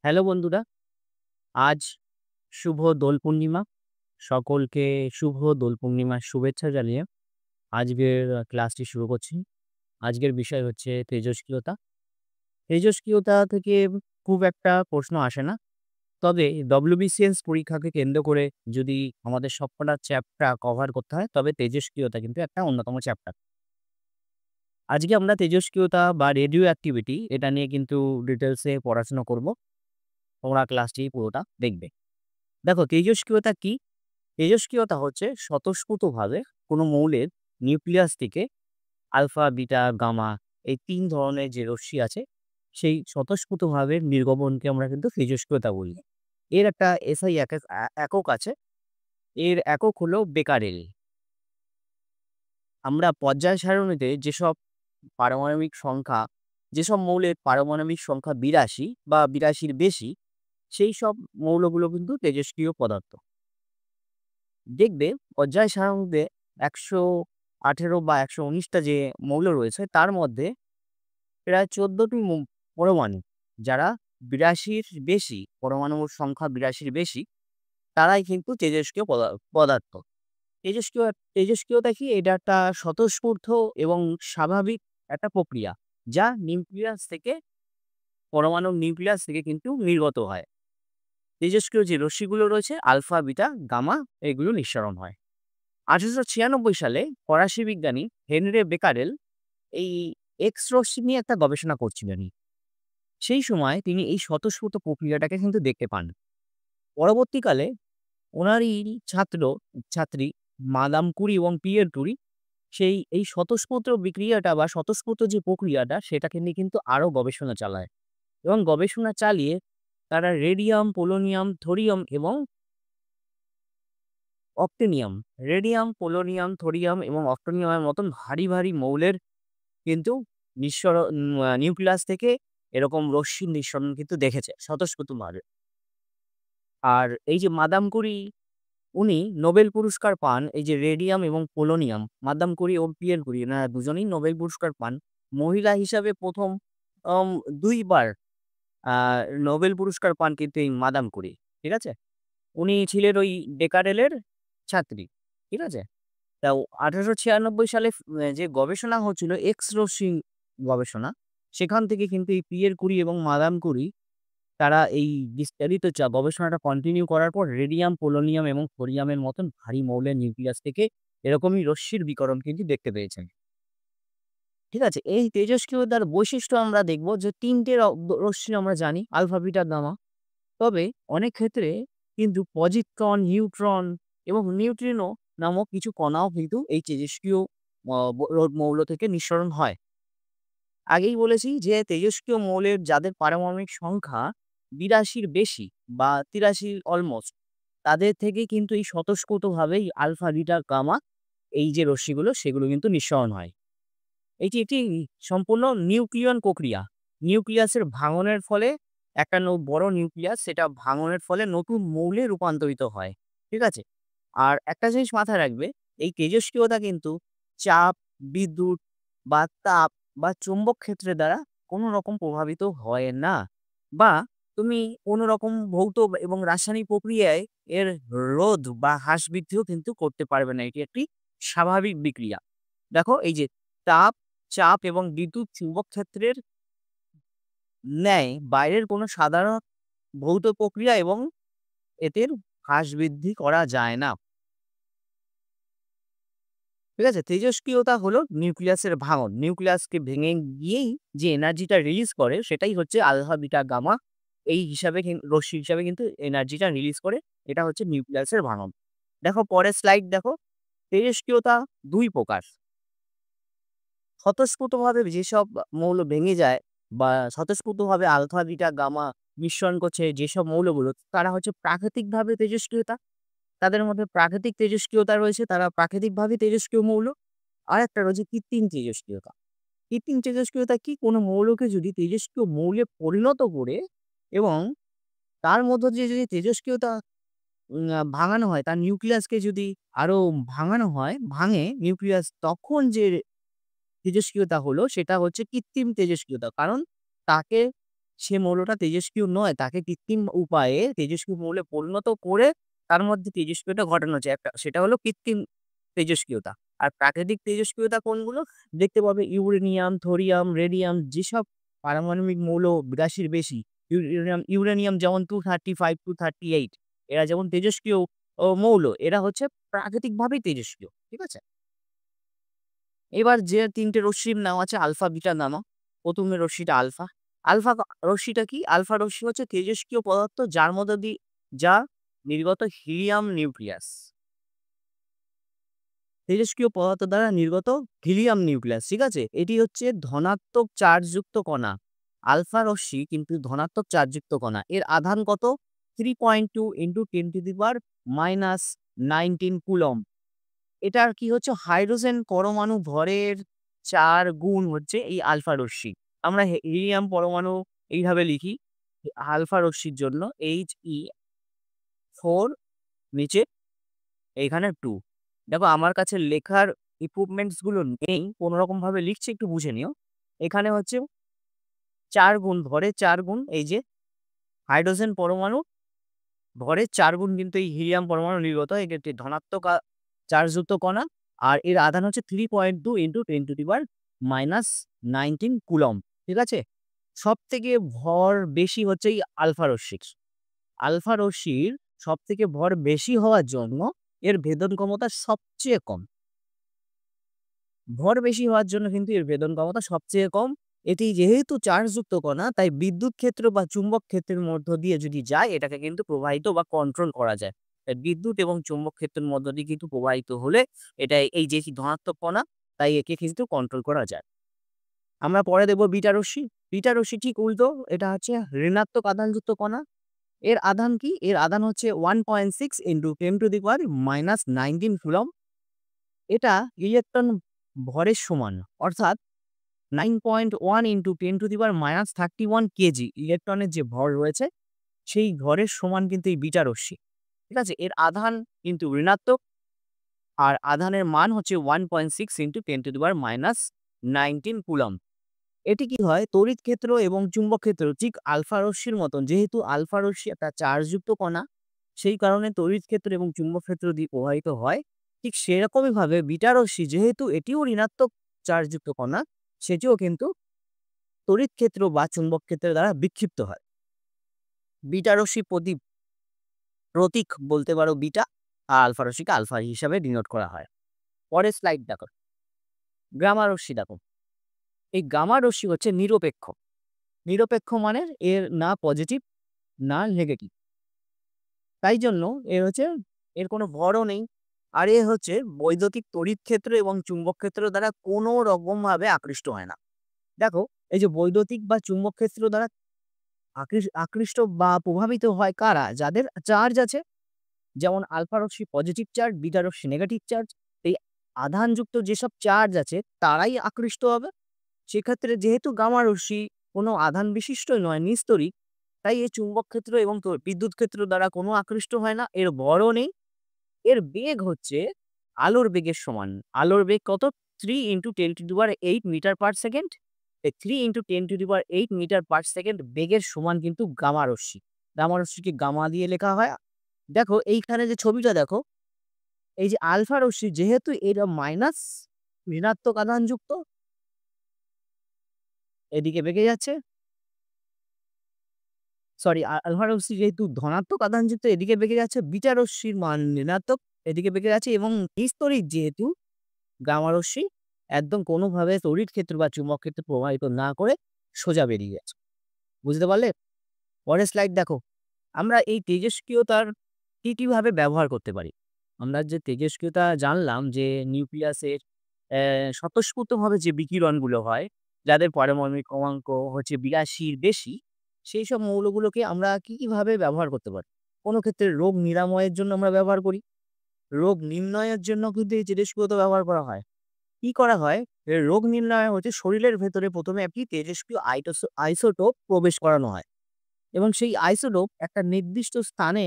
Hello বন্ধুরা, আজ শুভ দোল পূর্ণিমা। সকলকে শুভ দোল পূর্ণিমার শুভেচ্ছা জানিয়ে আজকের ক্লাসটি শুরু করছি। আজকের বিষয় হচ্ছে তেজস্ক্রিয়তা। তেজস্ক্রিয়তা থেকে খুব একটা প্রশ্ন আসে না। তবে WBCS পরীক্ষাকে কেন্দ্র করে যদি আমাদের সবকটা চ্যাপ্টার কভার করতে হয়, তবে তেজস্ক্রিয়তা কিন্তু একটা অন্যতম চ্যাপ্টার। আজকে আমরা তেজস্ক্রিয়তা বা রেডিও অ্যাক্টিভিটি এটা নিয়ে কিন্তু ডিটেইলসে পড়াশোনা করব। তোমরা ক্লাসটি পুরোটা দেখবে। দেখো তেজস্ক্রিয়তা কি? তেজস্ক্রিয়তা হচ্ছে স্বতঃস্ফূর্তভাবে কোনো মৌলের নিউক্লিয়াস থেকে আলফা, বিটা, গামা এই ৩ ধরনের যে রশ্মি আছে, সেই স্বতঃস্ফূর্তভাবে নির্গমনকে আমরা কিন্তু তেজস্ক্রিয়তা বলি। এর একটা এসআই একক আছে। এর একক হলো বেকারেল। আমরা পর্যায় সারণীতে যেসব মৌলের পারমাণবিক সংখ্যা ৮২ বা ৮২ র বেশি, সেই সব মৌলগুলো কিন্তু তেজস্ক্রিয় পদার্থ। দেখবে পর্যায় সারণীতে ১১৮ বা ১১৯ টা যে মৌল রয়েছে তার মধ্যে প্রায় ১৪ টি পরমাণু যারা ৮২ র বেশি, পরমাণুর সংখ্যা ৮২ র বেশি, তারাই কিন্তু তেজস্ক্রিয় পদার্থ। তেজস্ক্রিয়তা কি? এটা একটা স্বতঃস্ফূর্ত এবং স্বাভাবিক একটা প্রক্রিয়া, যা পরমাণুর নিউক্লিয়াস থেকে কিন্তু নির্গত হয়। তেজস্ক্রিয় যে রশ্মিগুলো রয়েছে আলফা, বিটা, গামা এগুলো নিঃসরণ হয়। ১৮৯৬ সালে ফরাসি বিজ্ঞানী হেনরি বেকারেল এই এক্স রশ্মি নিয়ে একটা গবেষণা করছিলেন। সেই সময় তিনি এই স্বতঃস্ফূর্ত প্রক্রিয়াটাকে কিন্তু দেখতে পান। পরবর্তীকালে ওনারই ছাত্রী মাদাম কুরি এবং পিয়ের কুরি এই স্বতঃস্ফূর্ত বিক্রিয়াটা বা স্বতঃস্ফূর্ত যে প্রক্রিয়াটা সেটাকে নিয়ে কিন্তু আরো গবেষণা চালায় এবং গবেষণা চালিয়ে তারা রেডিয়াম, পোলোনিয়াম, থোরিয়াম এবং অক্টিনিয়াম, থোরিয়াম এবং অক্টিনিয়ামের মতন ভারী, ভারী মৌলের কিন্তু নিউক্লিয়াস থেকে এরকম রশ্মির নিঃসরণ কিন্তু দেখেছে স্বতঃস্ফূর্তভাবে। আর এই যে মাদাম কুরি, উনি নোবেল পুরস্কার পান এই যে রেডিয়াম এবং পোলোনিয়াম। মাদাম কুরি ও পিয়ের কুরি এনারা দুজনেই নোবেল পুরস্কার পান। মহিলা হিসাবে ১ম ২ বার আ নোবেল পুরস্কার পান কিন্তু এই মাদাম কুরি। ঠিক আছে? উনি ছিলেন ওই বেকারেলের ছাত্রী। ঠিক আছে? তাও ১৮৯৬ সালে যে গবেষণা হচ্ছিল এক্স রশ্মি গবেষণা, সেখান থেকে কিন্তু এই পিয়ের কুরি এবং মাদাম কুরি তারা এই বিস্তারিত গবেষণাটা কন্টিনিউ করার পর রেডিয়াম, পোলোনিয়াম এবং থোরিয়ামের মতন ভারী মৌলের নিউক্লিয়াস থেকে এরকমই রশ্মির বিকিরণ কিন্তু দেখতে পেয়েছেন। ঠিক আছে? এই তেজস্ক্রিয়তার বৈশিষ্ট্য আমরা দেখব যে ৩ টে রশ্মি আমরা জানি আলফা, বিটা, গামা। তবে অনেক ক্ষেত্রে কিন্তু পজিট্রন, নিউট্রন এবং নিউট্রিনো নামক কিছু কণাও কিন্তু এই তেজস্ক্রিয় মৌল থেকে নিঃসরণ হয়। আগেই বলেছি যে তেজস্ক্রিয় মৌলের যাদের পারমাণবিক সংখ্যা ৮২ র বেশি বা ৮৩ অলমোস্ট, তাদের থেকে কিন্তু এই স্বতঃস্ফূর্তভাবেই আলফা, বিটা, গামা এই যে রশ্মিগুলো সেগুলো কিন্তু নিঃসরণ হয়। এটি একটি সম্পূর্ণ নিউক্লিয়ন প্রক্রিয়া। নিউক্লিয়াসের ভাঙনের ফলে একটা বড় নিউক্লিয়াস সেটা ভাঙনের ফলে নতুন মৌলে রূপান্তরিত হয়। ঠিক আছে? আর একটা জিনিস মাথায় রাখবে, এই তেজস্ক্রিয়তা কিন্তু চাপ, বিদ্যুৎ বা তাপ বা চৌম্বক ক্ষেত্রের দ্বারা কোনো রকম প্রভাবিত হয় না। বা তুমি কোনো রকম ভৌত এবং রাসায়নিক প্রক্রিয়ায় এর রোধ বা হ্রাস বৃদ্ধিও কিন্তু করতে পারবে না। এটি একটি স্বাভাবিক বিক্রিয়া। দেখো এই যে তাপ, চাপ এবং বিদ্যুৎ চুম্বক ক্ষেত্রের ন্যায় বাইরের কোনো সাধারণ ভৌত প্রক্রিয়া এবং এদের হ্রাস বৃদ্ধি করা যায় না। ঠিক আছে? তেজস্ক্রিয়তা হলো নিউক্লিয়াসের ভাঙন। নিউক্লিয়াসকে ভেঙে গিয়েই যে এনার্জিটা রিলিজ করে সেটাই হচ্ছে আলফা, বিটা, গামা এই হিসাবে রশ্মি হিসাবে কিন্তু এনার্জিটা রিলিজ করে। এটা হচ্ছে নিউক্লিয়াসের ভাঙন। দেখো পরের স্লাইড দেখো। তেজস্ক্রিয়তা ২ প্রকার। স্বতঃস্ফূর্তভাবে যেসব মৌল ভেঙে যায় বা স্বতঃস্ফূর্তভাবে আলফা, বিটা, গামা মিশ্রণ করছে যেসব মৌলগুলো, তারা হচ্ছে প্রাকৃতিকভাবে তেজস্ক্রিয়তা। তাদের মধ্যে প্রাকৃতিক তেজস্ক্রিয়তা রয়েছে, তারা প্রাকৃতিকভাবে তেজস্ক্রিয় মৌল। আরেকটা রয়েছে কৃত্রিম তেজস্ক্রিয়তা। কৃত্রিম তেজস্ক্রিয়তা কি? কোনো মৌলকে যদি তেজস্ক্রিয় মৌলে পরিণত করে এবং তার মধ্য দিয়ে যদি তেজস্ক্রিয়তা ভাঙানো হয়, তার নিউক্লিয়াসকে যদি আরো ভাঙানো হয়, নিউক্লিয়াস, তখন যে তেজস্ক্রিয়তা হলো সেটা হচ্ছে কৃত্রিম তেজস্ক্রিয়তা। কারণ তাকে সে মৌলটা তেজস্ক্রিয় নয়, তাকে কৃত্রিম উপায়ে তেজস্ক্রিয় মৌলে পরিণত করে তার মধ্যে তেজস্ক্রিয়তা ঘটানো হচ্ছে একটা, সেটা হলো কৃত্রিম তেজস্ক্রিয়তা। আর প্রাকৃতিক তেজস্ক্রিয়তা কোনগুলো? দেখতে পাবে ইউরেনিয়াম, থোরিয়াম, রেডিয়াম যেসব পারমাণবিক মৌল ৮২ বেশি, ইউরেনিয়াম যেমন 235, 238, এরা যেমন তেজস্ক্রিয় মৌল, এরা হচ্ছে প্রাকৃতিকভাবেই তেজস্ক্রিয়। ঠিক আছে? এবার যে ৩ টে রশ্মির নাম আছে আলফা, বিটা, গামা। ১ম এর রশ্মিটা আলফা। আলফা রশ্মিটা কি? আলফা রশ্মি হচ্ছে তেজস্ক্রিয় পদার্থ যার মধ্য দিয়ে যা নির্গত হিলিয়াম নিউক্লিয়াস। তেজস্ক্রিয় পদার্থ দ্বারা নির্গত হিলিয়াম নিউক্লিয়াস। ঠিক আছে? এটি হচ্ছে ধনাত্মক চার্জযুক্ত কণা। আলফা রশ্মি কিন্তু ধনাত্মক চার্জযুক্ত কণা। এর আধান কত? 3.2 × 10⁻19 কুলম্ব। এটার কি হচ্ছে? হাইড্রোজেন পরমাণু ভরের ৪ গুণ হচ্ছে এই আলফা রশ্মি। আমরা হিলিয়াম পরমাণু এইভাবে লিখি। আলফা রশ্মির জন্য He4, নিচে এইখানে 2। দেখো আমার কাছে লেখার ইকুইপমেন্টস গুলো নেই। কোনরকম ভাবে লিখছি, একটু বুঝে নিও। এখানে হচ্ছে ৪ গুণ, ভরে ৪ গুণ এই যে হাইড্রোজেন পরমাণু ভরের ৪ গুণ কিন্তু এই হিলিয়াম পরমাণু নির্গত হয়। এটা একটি ধনাত্মক চার্জযুক্ত কণা। আর এর আধান হচ্ছে 3.2 × 10⁻19 কুলম্ব। ঠিক আছে? সবথেকে ভর বেশি হচ্ছে এই আলফা রশ্মির। আলফা রশ্মির সবথেকে ভর বেশি হওয়ার জন্য এর ভেদন ক্ষমতা সবচেয়ে কম। ভর বেশি হওয়ার জন্য কিন্তু এর ভেদন ক্ষমতা সবচেয়ে কম। এটি যেহেতু চার্জযুক্ত কণা, তাই বিদ্যুৎ ক্ষেত্র বা চুম্বক ক্ষেত্রের মধ্য দিয়ে যদি যায়, এটাকে কিন্তু প্রবাহিত বা কন্ট্রোল করা যায়। তাই বিদ্যুৎ এবং চুম্বক ক্ষেত্রের মধ্য দিয়ে কিন্তু প্রবাহিত হলে এটা এই যে ধনাত্মক কণা, তাই একে কিন্তু কন্ট্রোল করা যায়। আমরা পরে দেখব বিটা রশ্মি। বিটা রশ্মি ঠিক উল্টো, এটা হচ্ছে ঋণাত্মক আধানযুক্ত কণা। এর আধান কি? এর আধান হচ্ছে 1.6 × 10⁻19 কুলম্ব। এটা ইলেকট্রন ভরের সমান, অর্থাৎ 9.1 × 10⁻31 কেজি ইলেকট্রনের যে ভর রয়েছে, সেই ভরের সমান কিন্তু এই বিটা রশ্মি। ঠিক আছে? এর আধান কিন্তু ঋণাত্মক, আর আধানের মান হচ্ছে 1.6 × 10⁻19 কুলম্ব। এটি কি হয়? তড়িৎ ক্ষেত্র এবং চুম্বক ক্ষেত্র ঠিক আলফা রশ্মির মতন, যেহেতু আলফা রশ্মি একটা চার্জযুক্ত কণা, সেই কারণে তড়িৎ ক্ষেত্র এবং চুম্বক ক্ষেত্র দিয়ে প্রবাহিত হয়। ঠিক সেরকমই ভাবে বিটা রশ্মি, যেহেতু এটিও ঋণাত্মক চার্জযুক্ত কণা, সেটিও কিন্তু তড়িৎ ক্ষেত্র বা চুম্বক ক্ষেত্রের দ্বারা বিক্ষিপ্ত হয়। বিটা রশ্মি প্রতীক বলতে পারো বিটা, আর আলফা রশ্মিকে আলফা হিসাবে ডিনোট করা হয়। পরের স্লাইড দেখো। গামা রশ্মি দেখো। এই গামা রশ্মি হচ্ছে নিরপেক্ষ। নিরপেক্ষ মানে এর না পজিটিভ না নেগেটিভ। তাই জন্য এর কোনো ভরও নেই। আর এ হচ্ছে বৈদ্যুতিক তড়িৎ ক্ষেত্র এবং চুম্বক ক্ষেত্র দ্বারা কোনো রকমভাবে আকৃষ্ট হয় না। দেখো, এই যে বৈদ্যুতিক বা চুম্বক ক্ষেত্র দ্বারা আকৃষ্ট বা প্রভাবিত হয় কারা? যাদের চার্জ আছে। যেমন আলফা রশ্মি পজিটিভ চার্জ, বিটা রশ্মি নেগেটিভ চার্জ। এই আধানযুক্ত যেসব চার্জ আছে তারাই আকৃষ্ট হবে। সেক্ষেত্রে যেহেতু গামা রশ্মি কোনো আধান বিশিষ্ট নয়, নিস্তড়িক, তাই এই চুম্বক ক্ষেত্র এবং বিদ্যুৎ ক্ষেত্র দ্বারা কোনো আকৃষ্ট হয় না। এর ভরও নেই। এর বেগ হচ্ছে আলোর বেগের সমান। আলোর বেগ কত? 3 × 10⁸ মিটার পার সেকেন্ড। এই 3 × 10⁸ মিটার পার সেকেন্ড বেগের সমান কিন্তু গামা রশ্মি। গামা রশ্মিকে গামা দিয়ে লেখা হয়। দেখো এইখানে যে ছবিটা দেখো, এই যে আলফা রশ্মি যেহেতু এটা মাইনাস, ঋণাত্মক আধানযুক্ত, এদিকে বেঁকে যাচ্ছে। সরি, আলফা রশ্মি যেহেতু ধনাত্মক আধানযুক্ত, এদিকে বেঁকে যাচ্ছে। বিটা রশ্মির মান ঋণাত্মক, এদিকে বেঁকে যাচ্ছে। এবং নিস্তড়িৎ যেহেতু, গামা রশ্মি একদম কোনোভাবে তড়িৎ ক্ষেত্র বা চুম্বক ক্ষেত্রে প্রবাহিত না করে সোজা বেরিয়ে যাচ্ছে। বুঝতে পারলে? পরের স্লাইড দেখো। আমরা এই তেজস্ক্রিয়তার কি ভাবে ব্যবহার করতে পারি? আমরা যে তেজস্ক্রিয়তা জানলাম যে নিউক্লিয়াসের স্বতঃস্ফূর্তভাবে যে বিকিরণগুলো হয়, যাদের পারমাণবিক ক্রমাঙ্ক হচ্ছে ৮২-র বেশি, সেই সব মৌলগুলোকে আমরা কিভাবে ব্যবহার করতে পারি? কোনো ক্ষেত্রে রোগ নিরাময়ের জন্য আমরা ব্যবহার করি। রোগ নির্ণয়ের জন্য কিন্তু এই তেজস্ক্রিয়তা ব্যবহার করা হয়। কি করা হয়? রোগ নির্ণয় হচ্ছে শরীরের ভেতরে ১ম এ একটি তেজস্ক্রিয় আইসোটোপ প্রবেশ করানো হয়। এবং সেই আইসোটোপ একটা নির্দিষ্ট স্থানে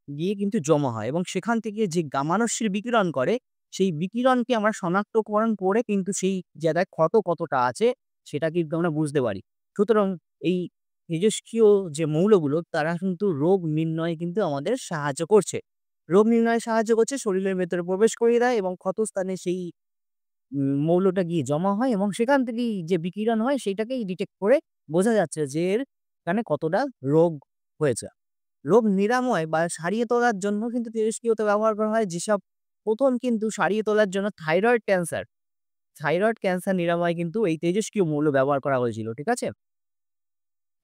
গিয়ে কিন্তু জমা হয়, এবং সেখান থেকে যে গামা রশ্মির বিকিরণ করে, সেই বিকিরণকে আমরা শনাক্তকরণ করে কিন্তু সেই জায়গায় ক্ষত কতটা আছে সেটা কিন্তু আমরা বুঝতে পারি। সুতরাং এই তেজস্ক্রিয় যে মৌলগুলো তারা কিন্তু রোগ নির্ণয়ে কিন্তু আমাদের সাহায্য করছে। রোগ নির্ণয়ে সাহায্য করছে, শরীরের ভেতরে প্রবেশ করিয়ে দেয় এবং ক্ষতস্থানে সেই মৌলটা গিয়ে জমা হয় এবং সেখান থেকেই যে বিকিরণ হয় সেটাকেই ডিটেক্ট করে বোঝা যাচ্ছে যে এর এখানে কতটা রোগ হয়েছে। রোগ নিরাময় বা সারিয়ে তোলার জন্য কিন্তু তেজস্ক্রিয়তা ব্যবহার করা হয়। যেসব ১ম কিন্তু সারিয়ে তোলার জন্য থাইরয়েড ক্যান্সার নিরাময়ে কিন্তু এই তেজস্ক্রিয় মৌল ব্যবহার করা হয়েছিল। ঠিক আছে?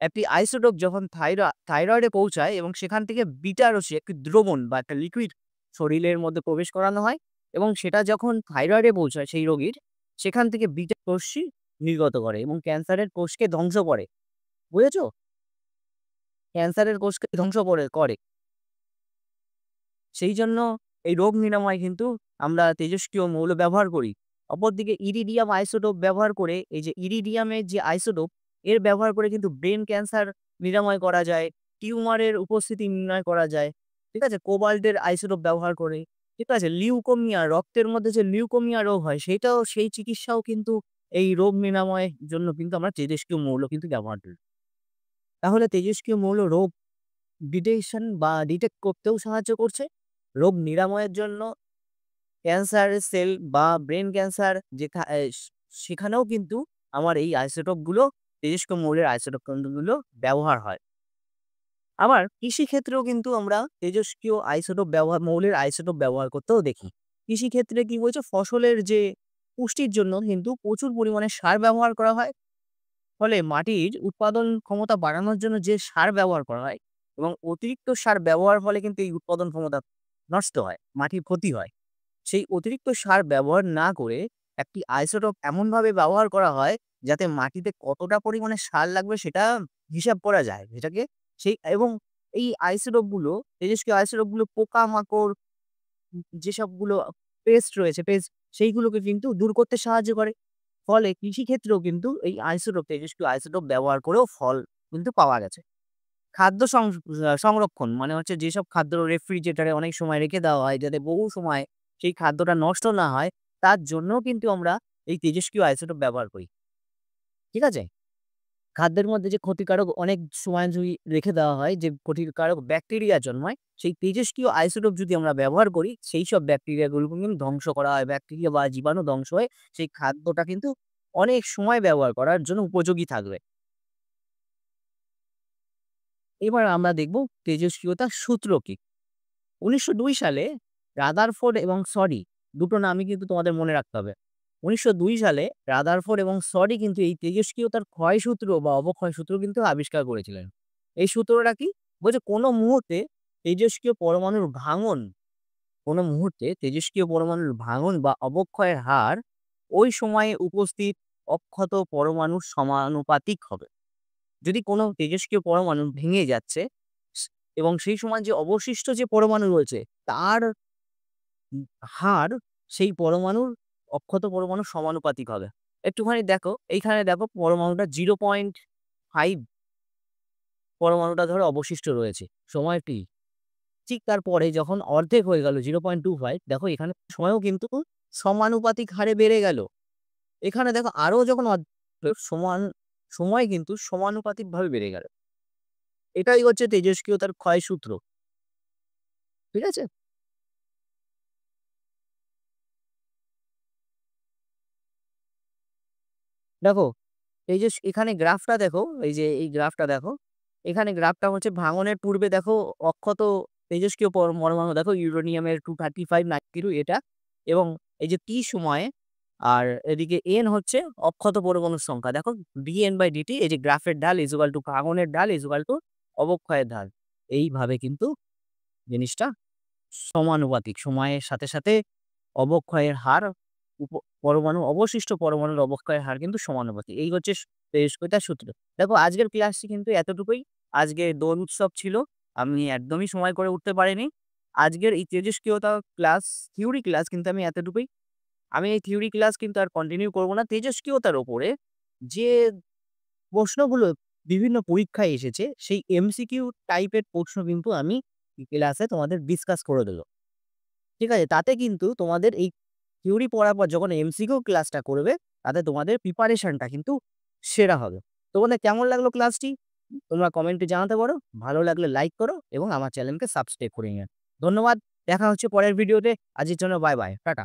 একটি আইসোটোপ যখন থাইরয়েডে পৌঁছায় এবং সেখান থেকে বিটা রশ্মি একটি দ্রবণ বা একটা লিকুইড শরীরের মধ্যে প্রবেশ করানো হয় এবং সেটা যখন থাইরয়েডে পৌঁছায় সেই রোগীর, সেখান থেকে বিটা রশ্মি নির্গত করে এবং ক্যান্সারের কোষকে ধ্বংস করে। বুঝেছ? ক্যান্সারের কোষকে ধ্বংস করে। সেই জন্য এই রোগ নিরাময় কিন্তু আমরা তেজস্ক্রিয় মৌল ব্যবহার করি। অপরদিকে ইরিডিয়াম আইসোটোপ ব্যবহার করে, এই যে ইরিডিয়ামের যে আইসোটোপ এর ব্যবহার করে কিন্তু ব্রেন ক্যান্সার নিরাময় করা যায়, টিউমারের উপস্থিতি নির্ণয় করা যায়। ঠিক আছে? কোবাল্টের আইসোটোপ ব্যবহার করে, ঠিক আছে? লিউকোমিয়া, রক্তের মধ্যে যে লিউকোমিয়া রোগ হয় সেই চিকিৎসাও কিন্তু এই রোগ নিরাময়ের জন্য কিন্তু আমরা তেজস্ক্রিয় মৌল কিন্তু ব্যবহার করি। তাহলে তেজস্ক্রিয় মৌল রোগ ডিটেক্ট করতেও সাহায্য করছে। রোগ নিরাময়ের জন্য ক্যান্সারের সেল বা ব্রেন ক্যান্সার যেখা এ স সেখানেও কিন্তু আমার এই তেজস্ক্রিয় মৌলের আইসোটোপ গুলো ব্যবহার হয়। আবার কৃষিক্ষেত্রেও কিন্তু আমরা তেজস্ক্রিয় মৌলের আইসোটোপ ব্যবহার করতেও দেখি। কৃষিক্ষেত্রে কি বলছে, ফসলের যে পুষ্টির জন্য কিন্তু প্রচুর পরিমাণে সার ব্যবহার করা হয়। ফলে মাটির উৎপাদন ক্ষমতা বাড়ানোর জন্য যে সার ব্যবহার করা হয় এবং অতিরিক্ত সার ব্যবহার ফলে কিন্তু এই উৎপাদন ক্ষমতা নষ্ট হয়, মাটির ক্ষতি হয়। সেই অতিরিক্ত সার ব্যবহার না করে একটি আইসোটোপ এমনভাবে ব্যবহার করা হয় যাতে মাটিতে কতটা পরিমাণে সার লাগবে সেটা হিসাব করা যায়। যেটাকে এবং এই তেজস্ক্রিয় আইসোটোপগুলো পোকামাকড়, যেসবগুলো পেস্ট সেইগুলোকে কিন্তু দূর করতে সাহায্য করে। ফলে কৃষিক্ষেত্রেও কিন্তু এই তেজস্ক্রিয় আইসোটোপ ব্যবহার করেও ফল কিন্তু পাওয়া গেছে। খাদ্য সংরক্ষণ মানে হচ্ছে যেসব খাদ্য রেফ্রিজারেটরে অনেক সময় রেখে দেওয়া হয় যাতে বহু সময় সেই খাদ্যটা নষ্ট না হয়, তার জন্যও কিন্তু আমরা এই তেজস্ক্রিয় আইসোটোপ ব্যবহার করি। ঠিক আছে? খাদ্যের মধ্যে যে ক্ষতিকারক অনেক সময় যদি রেখে দেওয়া হয় যে ক্ষতিকারক ব্যাকটেরিয়া জন্মায়, সেই তেজস্ক্রিয় আইসোটোপ যদি আমরা ব্যবহার করি, সেইসব ব্যাকটেরিয়াগুলোকে কিন্তু ধ্বংস করা হয়। ব্যাকটেরিয়া বা জীবাণু ধ্বংস হয়ে সেই খাদ্যটা কিন্তু অনেক সময় ব্যবহার করার জন্য উপযোগী থাকবে। এবার আমরা দেখব তেজস্ক্রিয়তার সূত্র কি? ১৯০২ সালে রাদারফোর্ড এবং সরি, দুটো নামই কিন্তু তোমাদের মনে রাখতে হবে। ১৯০২ সালে রাদারফোর্ড এবং সরি কিন্তু এই তেজস্ক্রিয়তার ক্ষয়সূত্র বা অবক্ষয় সূত্র কিন্তু আবিষ্কার করেছিলেন। এই সূত্রটা কি? বলছে তেজস্ক্রিয় পরমাণুর ভাঙন তেজস্ক্রিয় পরমাণুর ভাঙন বা অবক্ষয়ের হার ওই সময়ে উপস্থিত অক্ষত পরমাণুর সমানুপাতিক হবে। যদি কোনো তেজস্ক্রিয় পরমাণু ভেঙে যাচ্ছে স এবং সেই সময় যে অবশিষ্ট যে পরমাণু রয়েছে তার হার সেই অক্ষত পরমাণুর সমানুপাতিক হবে। একটুখানি দেখো, এইখানে দেখো পরমাণুটা 0.5 পরমাণুটা ধরো অবশিষ্ট রয়েছে। সময় T। ঠিক তারপরে যখন অর্ধেক হয়ে গেল 0.25, দেখো এখানে সময়ও কিন্তু সমানুপাতিক হারে বেড়ে গেল। এখানে দেখো আরো যখন সময় কিন্তু সমানুপাতিকভাবে বেড়ে গেল। এটাই হচ্ছে তেজস্ক্রিয়তার ক্ষয়সূত্র। ঠিক আছে? দেখো এখানে গ্রাফটা দেখো, এই গ্রাফটা দেখো। এখানে গ্রাফটা হচ্ছে ভাঙনের পূর্বে দেখো অক্ষত তেজস্ক্রিয় পরমাণু দেখো ইউরেনিয়ামের 235 92 এটা এবং এই যে T সময়ে আর এদিকে N হচ্ছে অক্ষত পরমাণুর সংখ্যা। দেখো dN/dt, এই যে গ্রাফের ঢাল ভাঙনের ঢাল অবক্ষয়ের ঢাল। এইভাবে কিন্তু জিনিসটা সমানুপাতিক। সময়ের সাথে, সাথে অবক্ষয়ের হার উপ অবশিষ্ট পরমাণুর অবক্ষয়ের হার কিন্তু সমানুপাতিক। এই হচ্ছে তেজস্ক্রিয়তার সূত্র। দেখো আজকের ক্লাসটি কিন্তু এতটুকুই। আজকে দোল উৎসব ছিল। আমি একদমই সময় করে উঠতে পারিনি। আজকের এই তেজস্ক্রিয়তা থিওরি ক্লাস কিন্তু আমি এতটুকুই। আমি এই থিওরি ক্লাস কিন্তু আর কন্টিনিউ করব না। তেজস্ক্রিয়তার উপরে যে প্রশ্নগুলো বিভিন্ন পরীক্ষায় এসেছে সেই এমসিকিউ টাইপের প্রশ্ন কিন্তু আমি ক্লাসে তোমাদের ডিসকাস করে দেব। ঠিক আছে? তাতে কিন্তু তোমাদের এই থিওরি পড়ার পর যখন এমসিকিউ ক্লাসটা করবে, তাতে তোমাদের প্রিপারেশনটা কিন্তু সেরা হবে। তোমাদের কেমন লাগলো ক্লাসটি? তোমরা কমেন্টে জানাতে পারো। ভালো লাগলে লাইক করো এবং আমার চ্যানেলকে সাবস্ক্রাইব করে নিও। ধন্যবাদ। দেখা হচ্ছে পরের ভিডিওতে। আজকের জন্য বাই, বাই। টাটা।